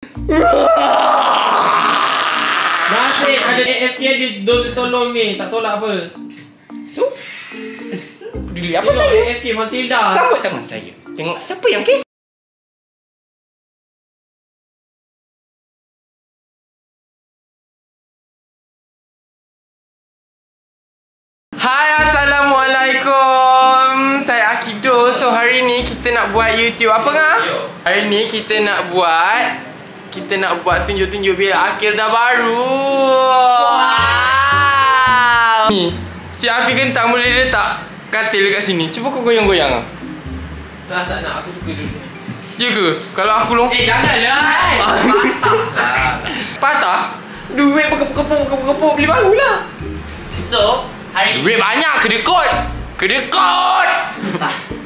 Masih ada AFK dia tolong ni, tak tolak apa. So, peduli apa saya? AFK Matilda. Sambut tangan saya. Tengok siapa yang kes. Hai, Assalamualaikum. Saya Akiddos. So hari ni kita nak buat YouTube apa ngah? Hari ni kita nak buat tunjuk-tunjuk bila Aqil dah baru. Wow. Ni, si Afi Gentang boleh letak katil dekat sini. Cuba kau goyang-goyang. Tak nak, aku suka dulu. Ya ke? Kalau aku janganlah. Patah? Duit berkepuk-kepuk beli barulah. So, hari duit banyak, kedekut.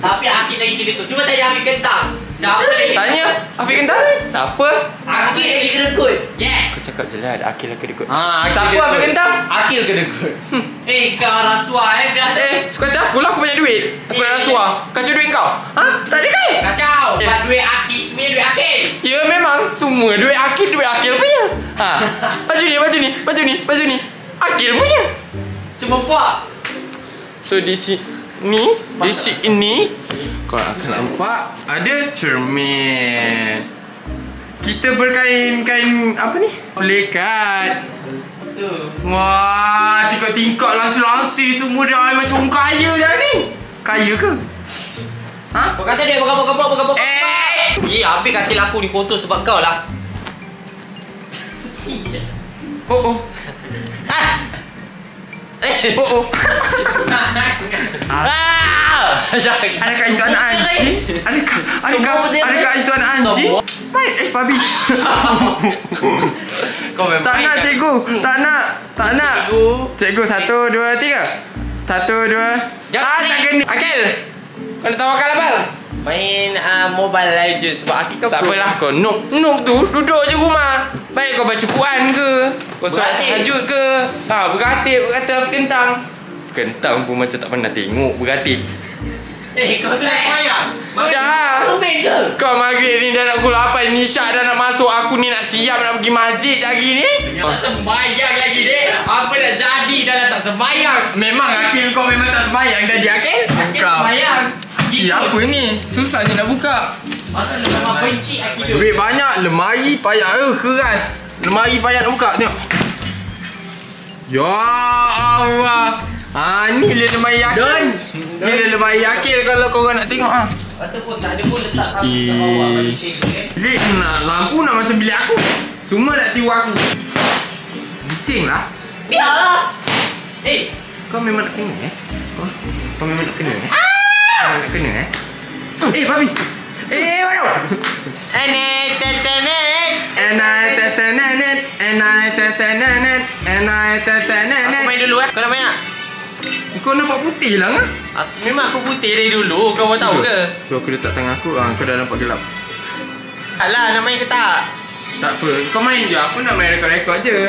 Tapi Aqil lagi kedekut. Cuba tanya Aqil Gentang. Siapa lagi? Tanya Afiq Gentang. Siapa? Aqil lagi kedekut. Yes. Kau cakap je lah ada Aqil yang kedekut. Siapa Afiq Gentang? Aqil kedekut. Kau rasuah Sekata aku lah, aku banyak duit. Aku nak rasuah. Kacau duit kau? Tak ada kan? Kacau. Duit Aqil, semuanya duit Aqil. Ya memang, semua duit Aqil punya. Baju ni Aqil punya. Cuma buat. So di sini kau akan nampak ada cermin. Kita berkain apa ni? Plekat. Wah, tingkap langsir semua dah macam orang kaya dah ni. Kaya ke? Kau kata dia berkapuk. Habis katil aku ni kotor sebab kau lah. Oh. Adakah itu anak anjing? Adakah itu anak anjing? Baik, babi. Tak nak cikgu. Tak nak. Cikgu 1, 2, 3. 1, 2. Tak kena. Aqil, kau nak tawakal apa? Main Mobile Legends sebab Aqil kau. Tak apalah kau. Noob tu duduk je rumah. Baik kau baca Quran ke? Kau solat tahajud ke? Berkatib Afiq Gentang. Gentang pun macam tak pernah tengok berkatib. Kau tu nak semayang? Dah. Kau maghrib ni dah nak pukul 8. Ni Syak dah nak masuk. Aku ni nak siap nak pergi masjid lagi ni. Tak sembayang lagi dek. Apa dah jadi dah tak sembayang. Memang Aqil kau memang tak sembayang tadi Aqil? Aqil sembayang. Apa ni? Susahnya nak buka. Masa lu memang benci Aqil. Duit banyak. Lemari payah. Keras. Lemari payah nak buka. Tengok. Ya Allah. Ni dia lemari Aqil. Ni dia lemari Aqil kalau korang nak tengok. Ataupun tak ada pun letak kat bawah. Bilik nak lampu nak macam bilik aku. Semua nak tiru aku. Bising lah. Biarlah. Kau memang nak kena Kau memang nak kena Kau nak kena babi. Waduh. Aku main dulu Kau nak main tak? Kau nampak putih lah kan? Memang aku putih dari dulu. Kau baru tahu ke? So aku letak tangan aku. Kau dah nampak gelap. Taklah, nak main ke tak? Tak apa. Kau main je. Aku nak main rekod-rekod je.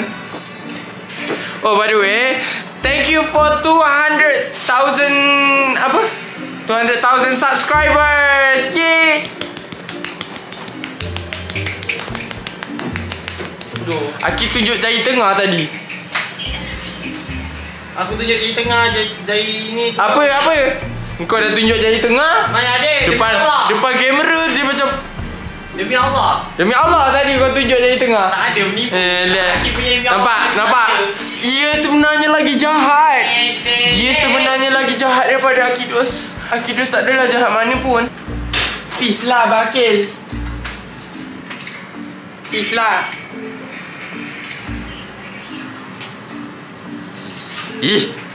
Oh by the way, thank you for 200,000 subscribers. Yeay. Aqil tunjuk jari tengah tadi. Aku tunjuk jari tengah, jari ni. Apa? Kau dah tunjuk jari tengah? Mana ada? Depan kamera dia macam Demi Allah. Demi Allah tadi kau tunjuk jari tengah. Tak ada menipu. Nampak? Ia sebenarnya lagi jahat. Dia sebenarnya lagi jahat daripada Akiddos. Akiddos tak adalah jahat mana pun. Peace lah Abang Aqil. Peace lah.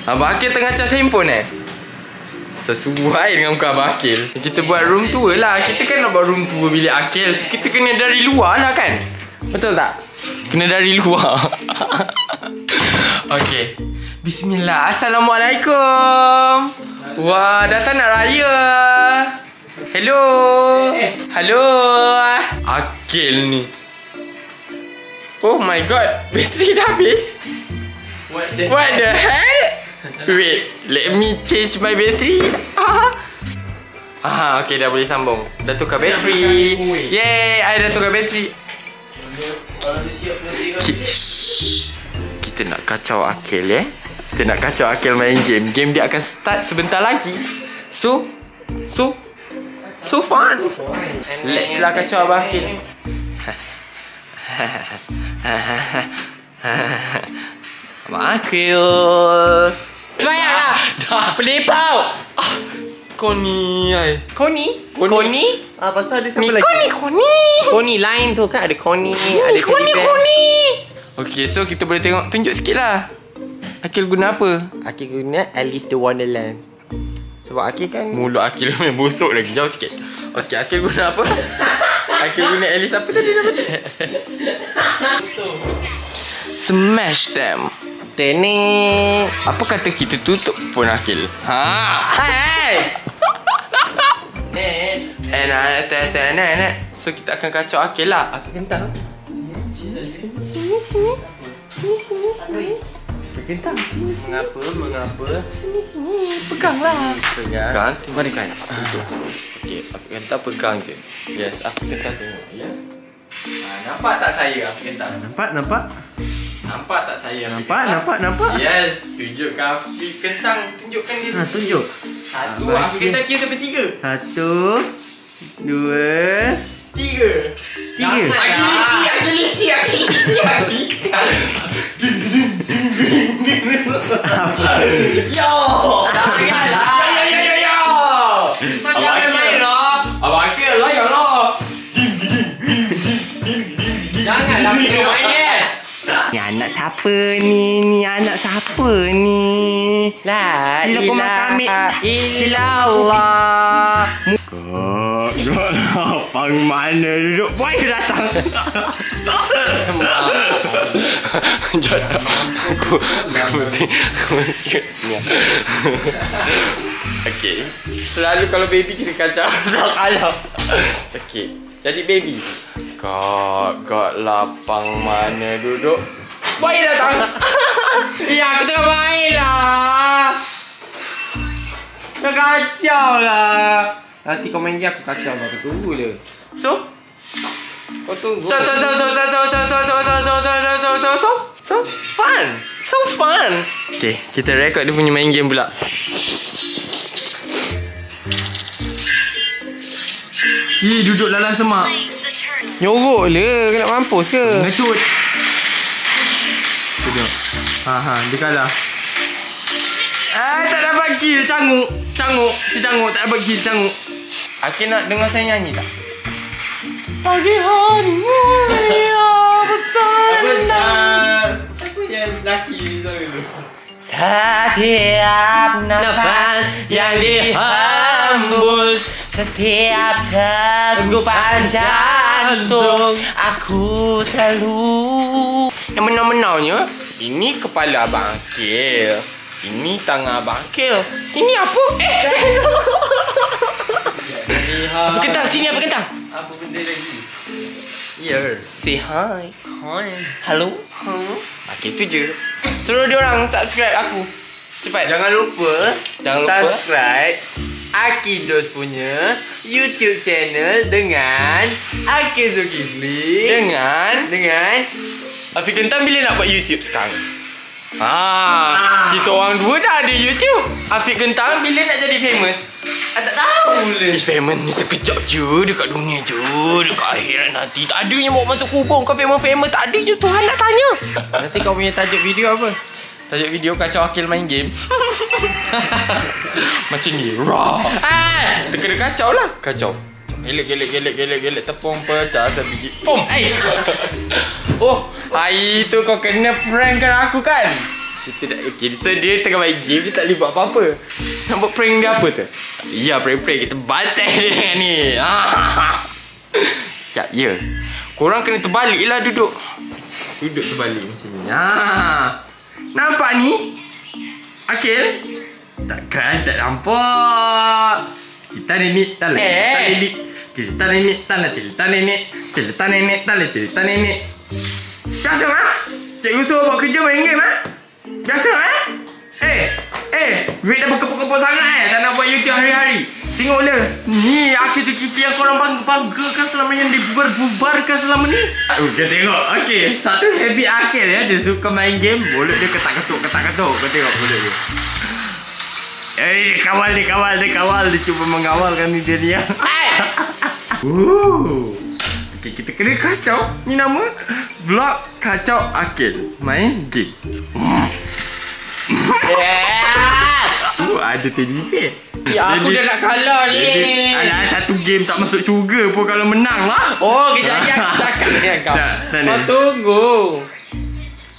Abang Aqil tengah cas handphone Sesuai dengan muka Abang Aqil. Kita buat room tour lah. Kita kan nak buat room tour bilik Aqil. So kita kena dari luar lah kan? Betul tak? Kena dari luar. Okay. Bismillah. Assalamualaikum. Wah, datang nak raya. Hello. Halo. Aqil ni. Oh my god. Bateri dah habis. What the hell? Wait, let me change my battery. Okay, dah boleh sambung. Dah tukar bateri. Yeay, I dah tukar bateri. Kita nak kacau Aqil Kita nak kacau Aqil main game. Game dia akan start sebentar lagi. So fun. Let's lah kacau Abang Aqil. Abang Aqil, semayanglah. Dah pelipau. Kau ni pasal ada siapa ni lagi? Koni lain tu kan. Ada Koni. Ada Koni. Okay, so kita boleh tengok. Tunjuk sikit lah. Aqil guna apa? Aqil guna Alice the Wonderland. Sebab Aqil kan mulut Aqil main busuk lagi. Jauh sikit. Okay, Aqil guna apa? Aqil guna Alice apa tadi nama dia? Smash them. Tenek. Apa kata kita tutup phone Aqil? Hey! So kita akan kacau Aqil lah. Aqil kentang. Sini. Kentang sini. Mengapa? Sini. Peganglah. Pegang. Mari kan. Okey, Aqil kentang pegang je. Yes, Aqil kentang tengok ya. Nampak tak saya Aqil kentang? Nampak? Nampak tak saya? Nampak? Yes, tunjukkan Aqil kentang. Tunjukkan dia. Tunjuk. Satu, Aqil kentang kira sampai 3. 1, 2, 3. Aqilisi. Yo! Jangan main lah. Abang Aqil layan lah. Janganlah tengok main. Ni anak siapa ni? La ilaha illallah. Kok lapang mana duduk? Boy datang. Jatuh. Okay. Selalu kalau baby kita kacau. Kalah. Okay. Jadi baby. Kak lapang mana duduk? Boy datang. Ya, aku tengah main lah. Dah kacau lah. Nanti kau main game aku kacau. Aku tunggu je. So Kau tunggu. So fun. Okay, kita record dia punya main game pula. Duduk dalam semak. Nyorok le. Kena mampus ke? Ngecut. Tengok. Dia kalah. Tak dapat kill. Canguk. Tak dapat kill. Canguk. Aqil nak dengar saya nyanyi tak? Pagi hari mulia besar. Siapa yang lelaki tu? Setiap nafas yang dihembus, setiap degupan jantung, aku selalu. Yang benar-benarnya, ini kepala Abang Aqil, ini tangan Abang Aqil, ini apa? Apa kentang? Sini apa kentang? Apa benda lagi? Say hi. Hello. Aqil tu je. Suruh dia orang subscribe aku. Cepat. Jangan lupa subscribe Akiddos punya YouTube channel dengan Aqilzulkiflee. dengan Afiq Kentang bila nak buat YouTube sekarang? Kita orang dua dah ada YouTube. Afiq Kentang bila nak jadi famous? Tak tahu le. Famous ni sekejap je dekat dunia je. Dekat akhirat nanti tak ada yang bawa masuk kubur. Kau famous tak ada je. Tuhan nak tanya. Nanti kau punya tajuk video apa? Tajuk video kacau Aqil main game. Macam ni. Rah. Kita kena kacau lah. Kacau. Gelek. Tepung pecah sebiji. Pum. Oh, hari tu kau kena prankkan aku kan? Kita tak okay. So dia tengah main game, dia tak boleh buat apa-apa. Nak buat prank dia apa tu? Ya, prank. Kita bantai dia dengan ni. Sekejap, ya. Korang kena terbalik lah duduk. Duduk terbalik macam ni. Nampak ni? Aqil? Takkan tak nampak. Kita nenek talak. Kita nenek talak. Biasa cikgu suruh buat kerja main game Biasa duit dah berkepuk-kepuk sangat tak nak buat YouTube hari-hari. Tengoklah. Ni Aqilzulkiflee yang korang banggakan selama yang dibubarkan selama ni. Kau tengok. Okey, satu habit Aqil ya. Dia suka main game. Mulut dia ketak-ketuk. Kau tengok mulut dia. Dia kawal. Dia cuba mengawalkan dia ni ya. Okey, kita kena kacau. Ni nama Vlog Kacau Aqil. Main game. Ada teddy bear. Ya, aku dah nak kalah ni. Alah, satu game tak masuk syurga pun kalau menang lah. Oh, kejap lagi aku cakap dengan kau. Kau tunggu.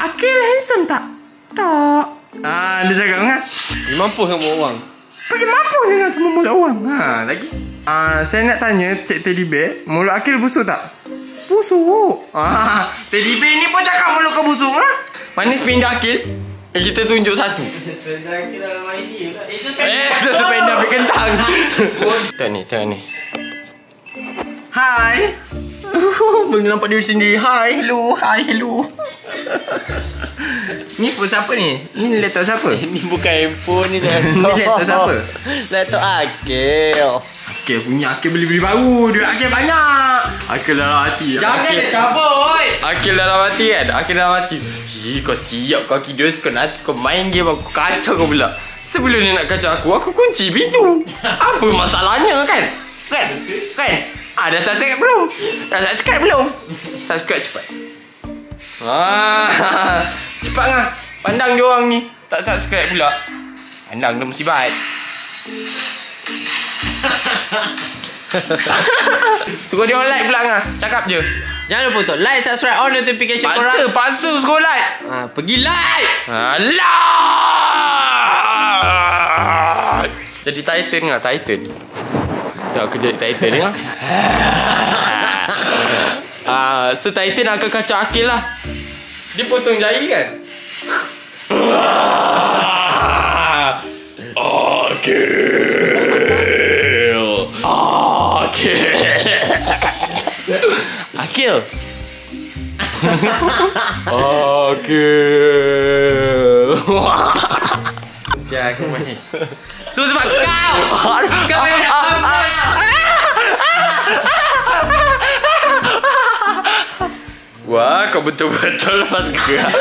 Aqil handsome tak? Tak. Dia cakap kan? Dia mampu sama orang. Pakai mampu dengan sama mulut orang. Lagi. Saya nak tanya Cik Teddy Bear, mulut Aqil busuk tak? Busuk. Teddy Bear ni pun cakap mulut kau busuk lah. Mana sepindah Aqil? Kita tunjuk satu. Sepeda kita dalam idea lah. Sepeda pergi kentang. Tengok ni. Hai. Boleh nampak diri sendiri. Hi, hello. Ni phone siapa ni? Ni laptop siapa? Ni bukan handphone ni dah. Ni laptop siapa? Laptop Aqil. Aqil punya. Aqil beli baru. Duit Aqil banyak. Aqil dalam hati. Jangan dia cabut. Aqil dalam hati kan? Aqil dalam hati. Kau siap kau Akiddos. Kau main game aku kacau kau pula. Sebelum dia nak kacau aku kunci pintu. Apa masalahnya kan? Kan? Dah subscribe belum? Subscribe cepat. Cepat lah. Pandang dia orang ni. Tak subscribe pula. Pandang dia musibat. Suruh dia orang like pula ngah. Cakap je. Jangan lupa untuk like, subscribe, on notification korang. Paksa suruh like. Pergi like. Alah. Jadi Titan lah, Titan. Tak, aku jadi Titan ni lah. So Titan akan kacau Aqil lah. Dia potong jari kan? Aqil. Siap aku main. Sebab kau. Kau main Wah, kau betul-betul lepas gerak.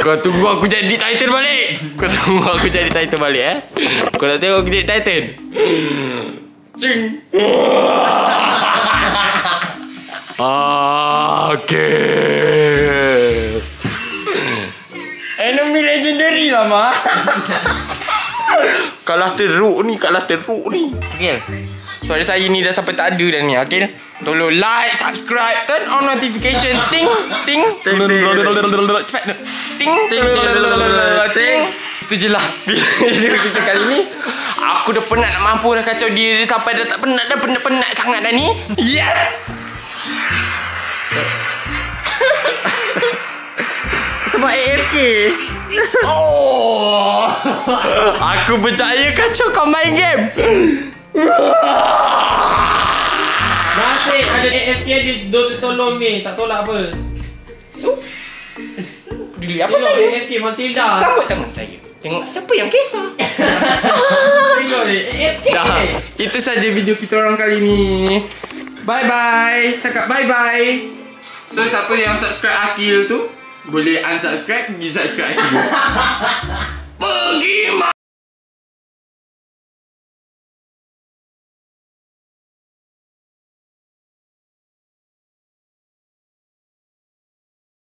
Kau tunggu aku jadi Titan balik. Kau nak tengok aku jadi Titan? Cing. Enemy legendary lah mah. Kalah teruk ni. Okey. Suara saya ni dah sampai tak ada dah ni. Okey. Tolong like, subscribe, turn on notification. Ting. Cepat. Ting. Itu je lah video kita kali ni. Aku dah penat nak mampu dah kacau diri sampai dah tak penat sangat dah ni. Yes. Sebab AFK. Aku percaya kacau kau main game. Masih ada AFK dia tolong ni. Tak tolak apa. Peduli apa saya? AFK Matilda. Sambut tangan saya. Tengok siapa yang kisah. Tengok ni AFK. Dah. Itu saja video kita orang kali ni. Bye-bye. Cakap bye-bye. So siapa yang subscribe Aqil tu boleh unsubscribe, pergi subscribe Akiddos. Pergi